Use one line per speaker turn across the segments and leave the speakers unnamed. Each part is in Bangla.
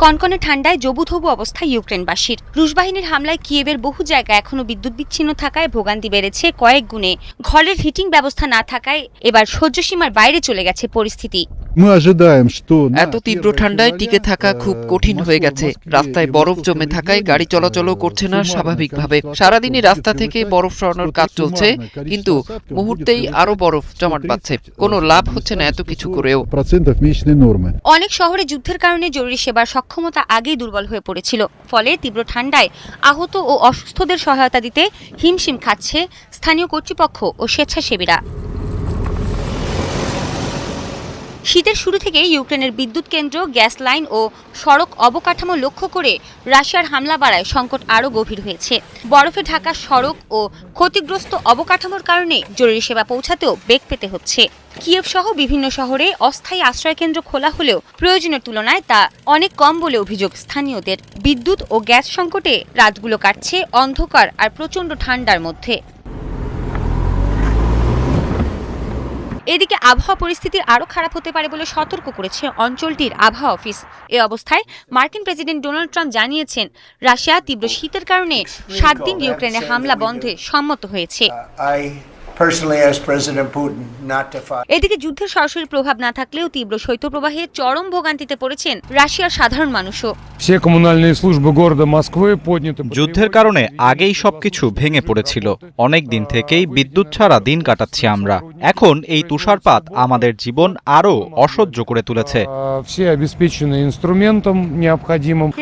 কনকনে ঠান্ডায় জবুথবু অবস্থা ইউক্রেনবাসীর। রুশ বাহিনীর হামলায় কিয়েভের বহু জায়গায় এখনো বিদ্যুৎ বিচ্ছিন্ন থাকায় ভোগান্তি বেড়েছে কয়েক গুণে। ঘরের হিটিং ব্যবস্থা না থাকায় এবার সহ্যসীমার বাইরে চলে গেছে পরিস্থিতি।
এত তীব্র ঠান্ডায় টিকে থাকা খুব কঠিন হয়ে গেছে। রাস্তায় বরফ জমে থাকায় গাড়ি চলাচলও করছে না স্বাভাবিকভাবে। সারাদিনই রাস্তা থেকে বরফ সরানোর কাজ চলছে, কিন্তু মুহূর্তেই আরো বরফ জমাট বাঁধছে। কোনো লাভ হচ্ছে না এত কিছু করেও।
অনেক শহরে যুদ্ধের কারণে জরুরি সেবার সক্ষমতা আগেই দুর্বল হয়ে পড়েছিল। ফলে তীব্র ঠান্ডায় আহত ও অসুস্থদের সহায়তা দিতে হিমশিম খাচ্ছে স্থানীয় কর্তৃপক্ষ ও স্বেচ্ছাসেবীরা। শীতের শুরু থেকে ইউক্রেনের বিদ্যুৎ কেন্দ্র, গ্যাস লাইন ও সড়ক অবকাঠামো লক্ষ্য করে রাশিয়ার হামলা বাড়ায় সংকট আরও গভীর হয়েছে। বরফে ঢাকা সড়ক ও ক্ষতিগ্রস্ত অবকাঠামোর কারণে জরুরি সেবা পৌঁছাতেও বেগ পেতে হচ্ছে। কিয়েভ সহ বিভিন্ন শহরে অস্থায়ী আশ্রয়কেন্দ্র খোলা হলেও প্রয়োজনের তুলনায় তা অনেক কম বলে অভিযোগ স্থানীয়দের। বিদ্যুৎ ও গ্যাস সংকটে রাতগুলো কাটছে অন্ধকার আর প্রচণ্ড ঠান্ডার মধ্যে। এদিকে আবহাওয়া পরিস্থিতি আরও খারাপ হতে পারে বলে সতর্ক করেছে অঞ্চলটির আবহাওয়া অফিস। এ অবস্থায় মার্কিন প্রেসিডেন্ট ডোনাল্ড ট্রাম্প জানিয়েছেন, রাশিয়া তীব্র শীতের কারণে 7 দিন ইউক্রেনে হামলা বন্ধে সম্মত হয়েছে। এদিকে যুদ্ধের সরাসরি প্রভাব না থাকলেও তীব্র শৈত্যপ্রবাহে চরম ভোগান্তিতে পড়েছেন রাশিয়ার সাধারণ মানুষও।
যুদ্ধের কারণে আগেই সবকিছু ভেঙে পড়েছিল। অনেক দিন থেকেই বিদ্যুৎ ছাড়া দিন কাটাচ্ছি আমরা। এখন এই তুষারপাত আমাদের জীবন আরও অসহ্য করে তুলেছে।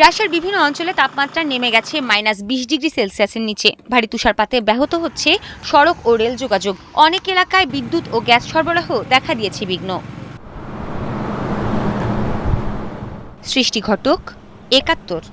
রাশিয়ার বিভিন্ন অঞ্চলে তাপমাত্রা নেমে গেছে -20 ডিগ্রি সেলসিয়াসের নিচে। ভারী তুষারপাতে ব্যাহত হচ্ছে সড়ক ও রেল যোগাযোগ। অনেক এলাকায় বিদ্যুৎ ও গ্যাস সরবরাহ দেখা দিয়েছে বিঘ্ন। সৃষ্টি ঘটক, ৭১।